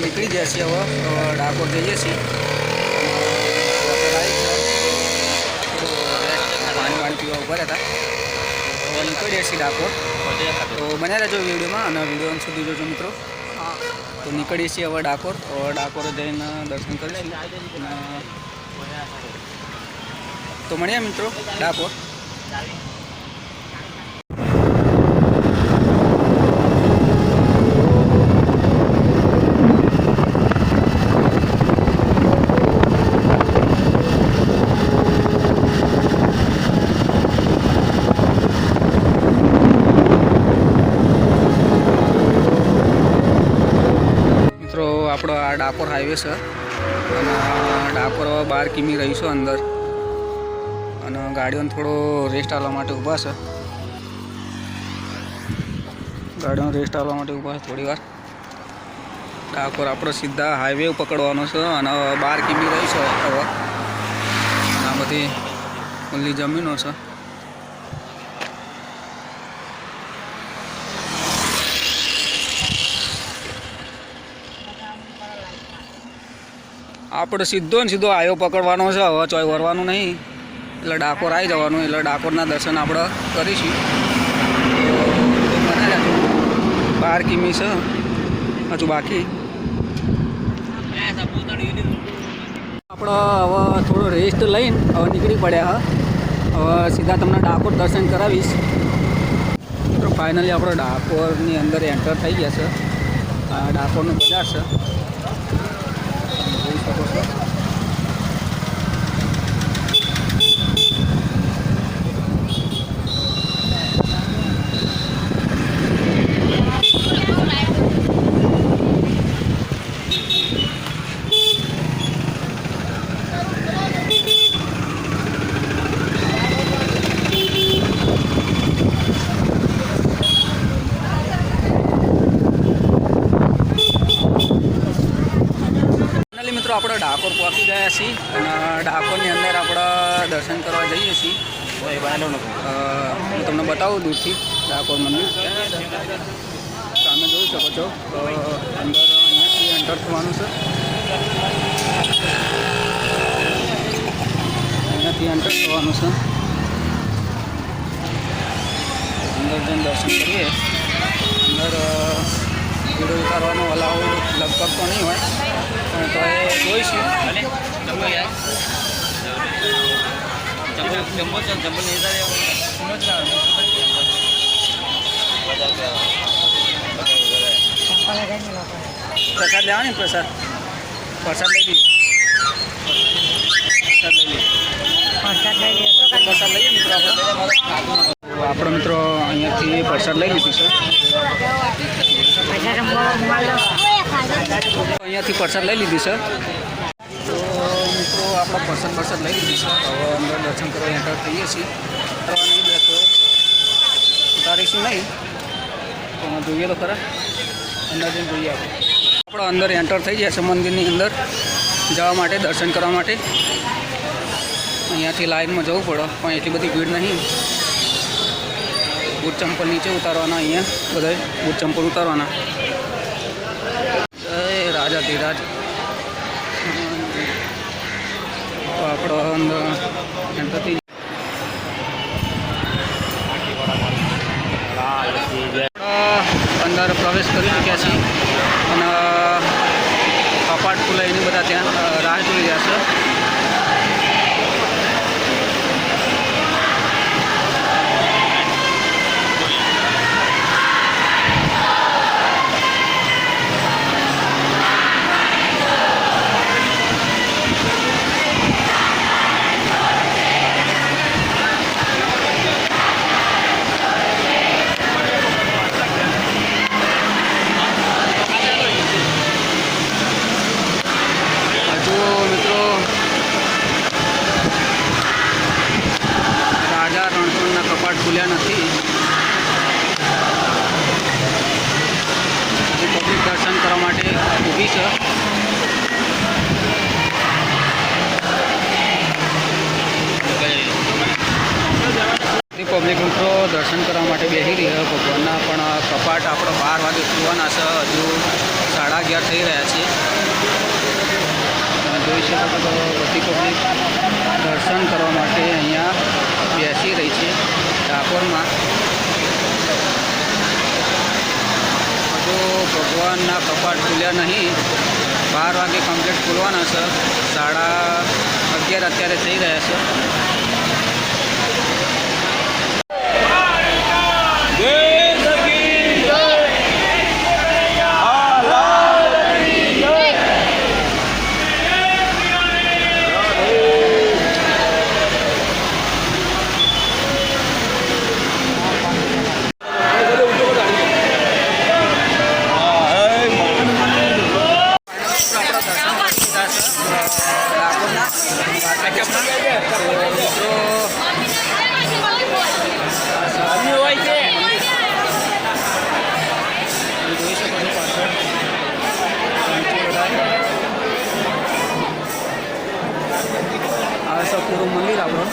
નીકળી ગયા છીએ હવે ડાકોર જઈએ છીએ પાણી વાણી પીવા ઉભા હતા હવે નીકળીએ છીએ ડાકોર તો બન્યા રહેજો વિડીયોમાં અને વિડીયો સુધી જોજો મિત્રો તો નીકળીએ છીએ હવે ડાકોર જઈને દર્શન કરીશું તો મળીએ મિત્રો ડાકોર આપણો આ ડાકોર હાઈવે છે અને ડાકોર 12 કિમી રહીશું અંદર અને ગાડીઓને થોડો રેસ્ટ આવવા માટે ઊભા છે થોડી વાર ડાકોર આપણો સીધા હાઈવે પકડવાનો છે અને 12 કિમી રહીશું હવે આ બધી ખુલ્લી જમીનો છે આપણે સીધો ને સીધો હાઈવે પકડવાનો છે હવે ચોય વરવાનું નહીં એટલે ડાકોર આવી જવાનું એટલે ડાકોરના દર્શન આપણે કરીશું તો મને 12 કિમી છે હજુ બાકી આપણે હવે થોડો રેસ્ટ લઈને હવે નીકળી પડ્યા હવે સીધા તમને ડાકોર દર્શન કરાવીશ મિત્રો ફાઇનલી આપણે ડાકોરની અંદર એન્ટર થઈ ગયા છે આ ડાકોરનું બજાર છે જોઈ શકો છો મિત્રો આપણે ડાકોર પહોંચી ગયા છીએ અને ડાકોરની અંદર આપણે દર્શન કરવા જઈએ છીએ હું તમને બતાવું દૂરથી ડાકોર મંદિર તમે જોઈ શકો છો અંદર અહીંયાથી એન્ટર થવાનું છે અંદર જઈને દર્શન કરીએ અંદર વિડીયો ઉતારવાનો અલાઉ લગભગ તો નહીં હોય તો એ જોઈશું પ્રસાદ લેવા ને પ્રસાદ લઈ લઈએ પ્રસાદ લઈએ મિત્રો આપણે મિત્રો અહીંયાથી પ્રસાદ લઈ લીધું છે અહીંયાથી પ્રસાદ લઈ લીધી છે તો મિત્રો આપણે પ્રસાદ લઈ લીધી છે હવે અંદર દર્શન કરવા એન્ટર થઈએ છીએ કરવા નહીં બેસો ઉતારીશું નહીં તો જોઈએ તો ખરા અંદર જઈને જોઈએ આપણે અંદર એન્ટર થઈ ગયા છે મંદિરની અંદર જવા માટે દર્શન કરવા માટે અહીંયાથી લાઈનમાં જવું પડે પણ એટલી બધી ભીડ નહીં બૂટ ચંપલ નીચે ઉતારવાના અહીંયા બધા બૂટ ચંપલ ઉતારવાના રાજા ધીરાજ આપણો અંદર પ્રવેશ કરી ચૂક્યા છીએ અને કપાટ ખુલાઈને બધા ત્યાં રાહ જોઈ રહ્યા છે મિત્રો કપાટ આપણે 12 વાગે ખોલવાના છે. હજુ 11:30 થઈ રહ્યા છે. તમે જોઈ શકો છો બધી પબ્લિક દર્શન કરવા માટે અહીંયા બેસી રહી છે ડાકોરમાં. હજુ ભગવાનના કપાટ ખુલ્યા નહીં. 12 વાગે કમ્પ્લીટ ખોલવાના છે. 11:30 અત્યારે થઈ રહ્યા છે. પૂરું મંદિર આપણે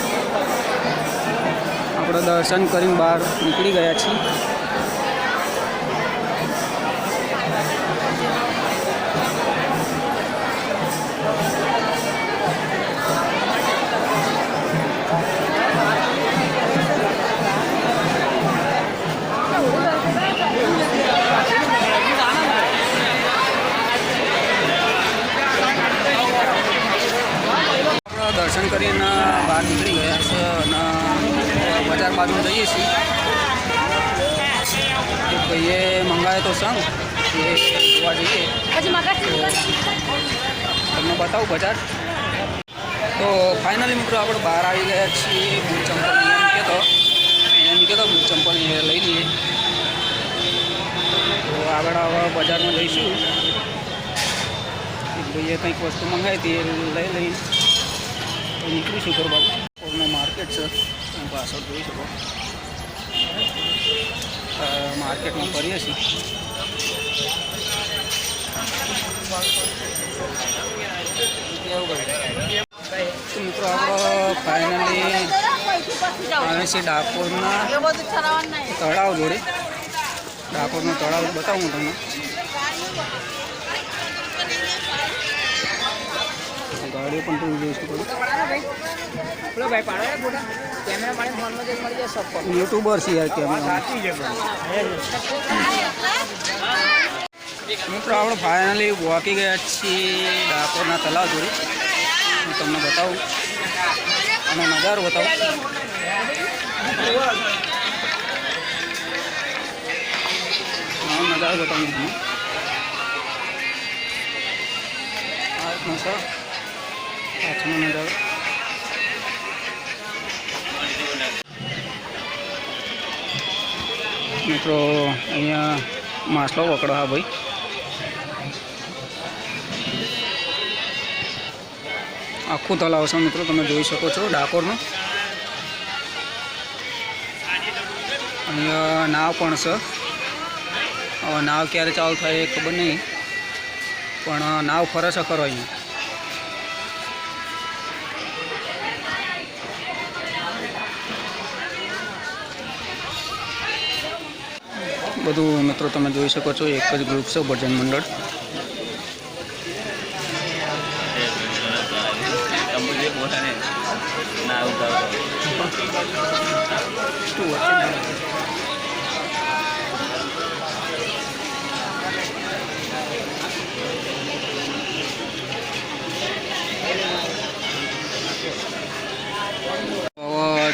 દર્શન કરીને બહાર નીકળી ગયા છીએ. દર્શન કરીને બહાર નીકળી ગયા છે અને બજાર બાજુ જઈએ છીએ. એક ભાઈએ મંગાવ્યો તો સંઘ એ જોવા જઈએ તમને બતાવું બજાર. તો ફાઇનલી મિત્રો આપણે બહાર આવી ગયા છીએ. બૂટ ચંપલ અહીંયા મૂક્યો તો બૂટ ચંપલ લઈ લઈએ. તો આગળ હવે બજારમાં જઈશું. એક ભાઈએ કંઈક વસ્તુ મંગાવી હતી એ લઈ નીકળીશું ઉપર બાજુ. પૂર્ણ માર્કેટ છે હું પાછળ જોઈ શકો. માર્કેટમાં ફરીએ છીએ. તો મિત્રો આપણે ફાઇનલી આવે છે ડાકોરના તળાવ જોડે. ડાકોરનું તળાવ બતાવું તમને. ગાડીઓ પણ તમે જોઈ શકો. યુટ્યુબર છે યાર કેમેરા. મિત્રો આપણે ફાઇનલી પહોંચી ગયા છીએ ડાકોરના તળાવ જોડે. હું તમને બતાવું અને નજારો બતાવું. નજારો બતાવું તમને. આ રીતનો સર પાછળનો નજારો. મિત્રો અહીંયા માછલો પકડો. હા ભાઈ આખું તળાવ છે મિત્રો તમે જોઈ શકો છો ડાકોરનું. અહીંયા નાવ પણ છે. નાવ ક્યારે ચાલુ થાય એ ખબર નહીં પણ નાવ ફરે છે ખરો અહીંયા. બધું મિત્રો તમે જોઈ શકો છો એક જ ગ્રુપ છે ભજન મંડળ.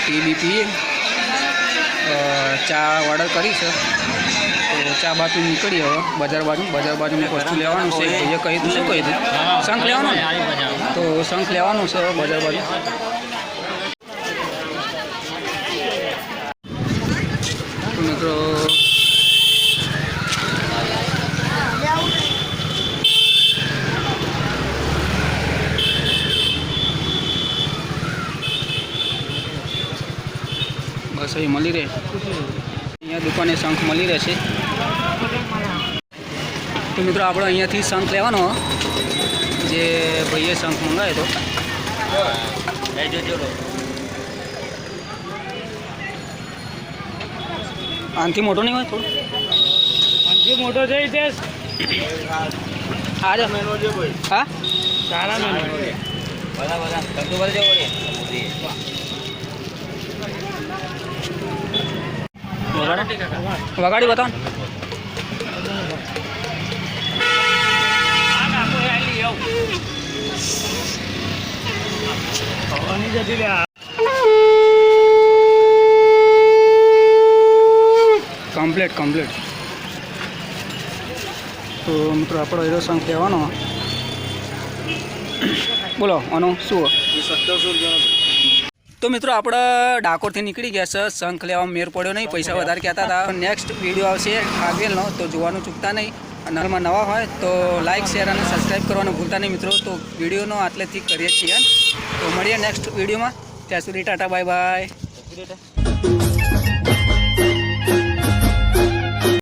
ટી પીએ ચા ઓર્ડર કરી છે. તો ચા બાજુ નીકળી હવે બજાર બાજુની વસ્તુ લેવાનું છે. ભાઈએ કહી દીધું. શું કહી દીધું? શંખ લેવાનું. તો શંખ લેવાનું છે બજાર બાજુ. મિત્રો બસ અહીં મળી રહે. અહીંયા દુકાને શંખ મળી રહેશે. તો મિત્રો આપણે અહીંયાથી શંખ લેવાનો જે ભાઈએ શંખ મંગાવ્યો હતો. આનાથી મોટો નહીં હોય થોડું. મોટો થઈ છે આજે હા સારા મેનો વગાડી બતાવો ને. કમ્પ્લીટ તો મિત્રો આપણો હીરો સંઘ કહેવાનો બોલો આનો શું 1700 રૂપિયાનો. તો મિત્રો આપણે ડાકોરથી નીકળી ગયા છે. શંખ લેવામાં મેર પડ્યો નહીં, પૈસા વધારે કહેતા હતા. નેક્સ્ટ વિડીયો આવશે આગળનો, તો જોવાનું ચૂકતા નહીં. નલમાં નવા હોય તો લાઇક શેર અને સબસ્ક્રાઈબ કરવાનું ભૂલતા નહીં મિત્રો. તો વિડીયોનો આટલેથી કરીએ છીએ. તો મળીએ નેક્સ્ટ વિડીયોમાં. ત્યાં સુધી ટાટા બાય બાય.